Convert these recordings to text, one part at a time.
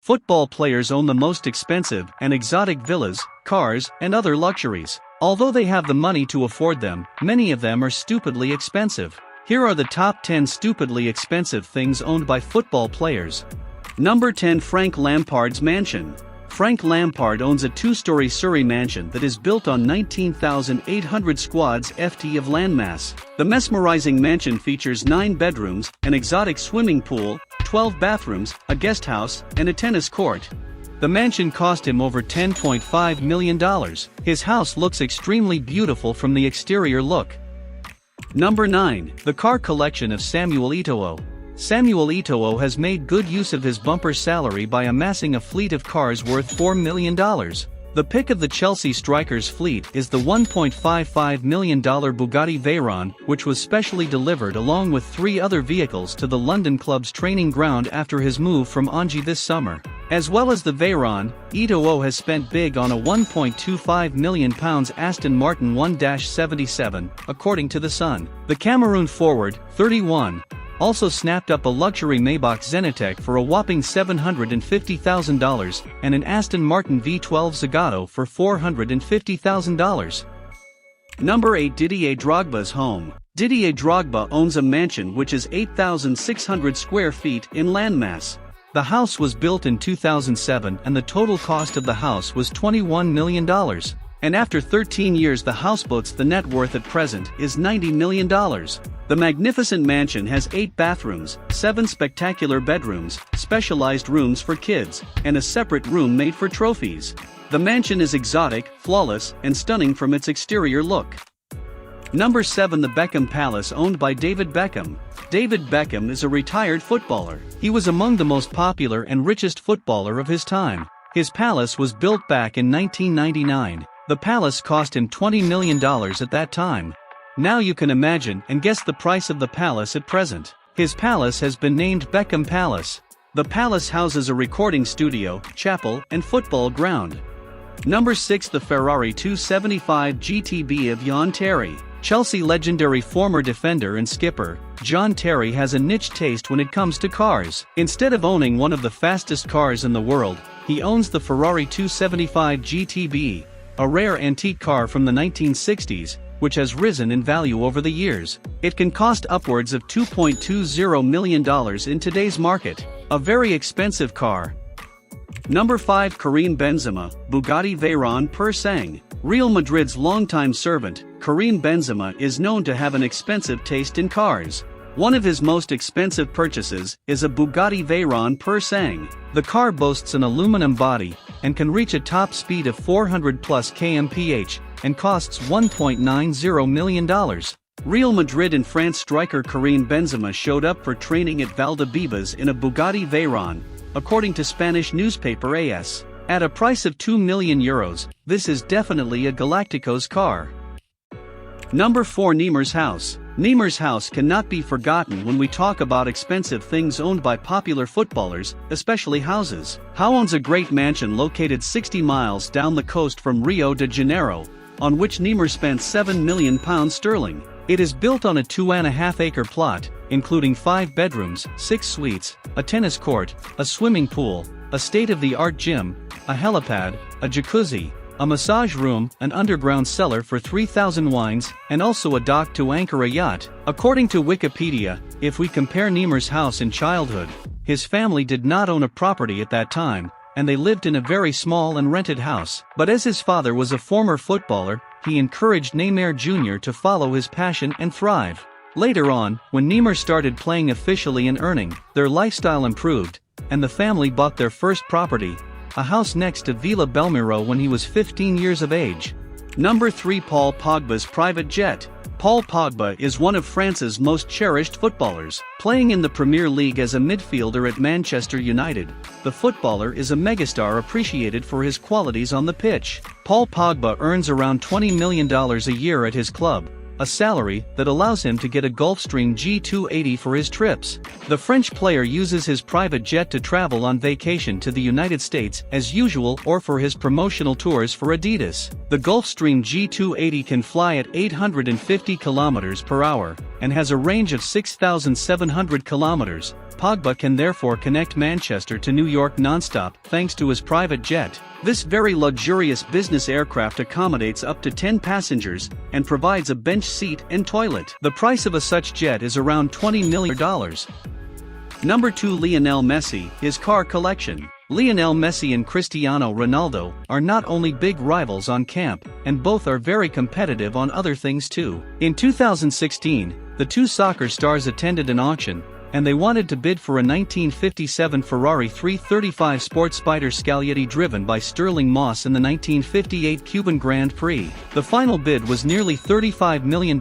Football players own the most expensive and exotic villas, cars, and other luxuries. Although they have the money to afford them, many of them are stupidly expensive. Here are the top 10 stupidly expensive things owned by football players. Number 10. Frank Lampard's mansion. Frank Lampard owns a two-story Surrey mansion that is built on 19,800 squads ft of landmass. The mesmerizing mansion features 9 bedrooms, an exotic swimming pool, 12 bathrooms, a guest house, and a tennis court. The mansion cost him over $10.5 million. His house looks extremely beautiful from the exterior look. Number 9. The car collection of Samuel Eto'o. Samuel Eto'o has made good use of his bumper salary by amassing a fleet of cars worth $4 million. The pick of the Chelsea striker's fleet is the $1.55 million Bugatti Veyron, which was specially delivered along with 3 other vehicles to the London club's training ground after his move from Angers this summer. As well as the Veyron, Eto'o has spent big on a £1.25 million Aston Martin 1-77, according to The Sun. The Cameroon forward, 31, also snapped up a luxury Maybach Zenitech for a whopping $750,000 and an Aston Martin V12 Zagato for $450,000. Number 8. Didier Drogba's home. Didier Drogba owns a mansion which is 8,600 square feet in landmass. The house was built in 2007 and the total cost of the house was $21 million. And after 13 years the house boasts the net worth at present is $90 million. The magnificent mansion has 8 bathrooms, 7 spectacular bedrooms, specialized rooms for kids, and a separate room made for trophies. The mansion is exotic, flawless, and stunning from its exterior look. Number 7. The Beckham Palace owned by David Beckham. David Beckham is a retired footballer. He was among the most popular and richest footballer of his time. His palace was built back in 1999. The palace cost him $20 million at that time. Now you can imagine and guess the price of the palace at present. His palace has been named Beckham Palace. The palace houses a recording studio, chapel, and football ground. Number 6. The Ferrari 275 GTB of John Terry. Chelsea legendary former defender and skipper, John Terry has a niche taste when it comes to cars. Instead of owning one of the fastest cars in the world, he owns the Ferrari 275 GTB, a rare antique car from the 1960s, which has risen in value over the years. It can cost upwards of $2.20 million in today's market. A very expensive car. Number 5. Karim Benzema, Bugatti Veyron per Sang. Real Madrid's longtime servant, Karim Benzema is known to have an expensive taste in cars. One of his most expensive purchases is a Bugatti Veyron per Sang. The car boasts an aluminum body and can reach a top speed of 400 plus kmph and costs $1.90 million. Real Madrid and France striker Karim Benzema showed up for training at Valdebebas in a Bugatti Veyron, according to Spanish newspaper AS. At a price of €2 million, this is definitely a Galacticos car. Number 4. Neymars House. Neymars House cannot be forgotten when we talk about expensive things owned by popular footballers, especially houses. Howe owns a great mansion located 60 miles down the coast from Rio de Janeiro, on which Neymar spent £7 million sterling. It is built on a 2.5-acre plot, including 5 bedrooms, 6 suites, a tennis court, a swimming pool, a state-of-the-art gym, a helipad, a jacuzzi, a massage room, an underground cellar for 3,000 wines, and also a dock to anchor a yacht. According to Wikipedia, if we compare Neymar's house in childhood, his family did not own a property at that time, and they lived in a very small and rented house. But as his father was a former footballer, he encouraged Neymar Jr. to follow his passion and thrive. Later on, when Neymar started playing officially and earning, their lifestyle improved, and the family bought their first property, a house next to Villa Belmiro, when he was 15 years of age. Number 3. Paul Pogba's private jet. Paul Pogba is one of France's most cherished footballers. Playing in the Premier League as a midfielder at Manchester United, the footballer is a megastar appreciated for his qualities on the pitch. Paul Pogba earns around $20 million a year at his club, a salary that allows him to get a Gulfstream G280 for his trips. The French player uses his private jet to travel on vacation to the United States as usual or for his promotional tours for Adidas. The Gulfstream G280 can fly at 850 km per hour and has a range of 6,700 kilometers, Pogba can therefore connect Manchester to New York non-stop thanks to his private jet. This very luxurious business aircraft accommodates up to 10 passengers and provides a bench seat and toilet. The price of a such jet is around $20 million. Number 2. Lionel Messi, his car collection. Lionel Messi and Cristiano Ronaldo are not only big rivals on camp, and both are very competitive on other things too. In 2016, the two soccer stars attended an auction, and they wanted to bid for a 1957 Ferrari 335 Sport Spider Scaglietti driven by Sterling Moss in the 1958 Cuban Grand Prix. The final bid was nearly $35 million.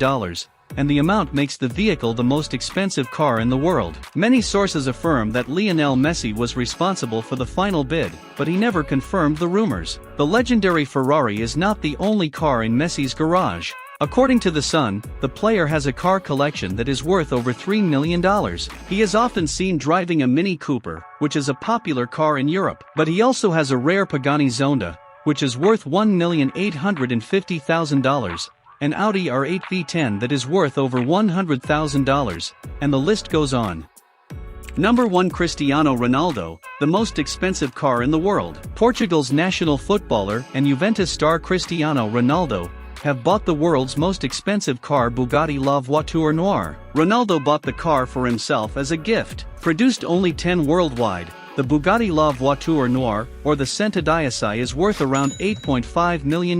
And the amount makes the vehicle the most expensive car in the world. Many sources affirm that Lionel Messi was responsible for the final bid, but he never confirmed the rumors. The legendary Ferrari is not the only car in Messi's garage. According to The Sun, the player has a car collection that is worth over $3 million. He is often seen driving a Mini Cooper, which is a popular car in Europe, but he also has a rare Pagani Zonda, which is worth $1,850,000. An Audi R8 V10 that is worth over $100,000, and the list goes on. Number 1. Cristiano Ronaldo, the most expensive car in the world. Portugal's national footballer and Juventus star Cristiano Ronaldo have bought the world's most expensive car, Bugatti La Voiture Noire. Ronaldo bought the car for himself as a gift. Produced only 10 worldwide, the Bugatti La Voiture Noire, or the Senta Dieci, is worth around €8.5 million.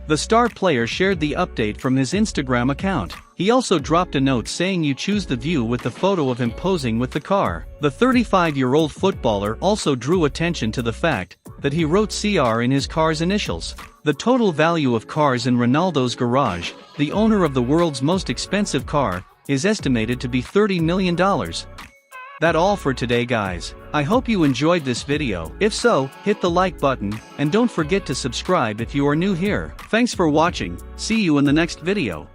The star player shared the update from his Instagram account. He also dropped a note saying you choose the view with the photo of him posing with the car. The 35-year-old footballer also drew attention to the fact that he wrote CR in his car's initials. The total value of cars in Ronaldo's garage, the owner of the world's most expensive car, is estimated to be $30 million. That's all for today, guys. I hope you enjoyed this video. If so, hit the like button, and don't forget to subscribe if you are new here. Thanks for watching, see you in the next video.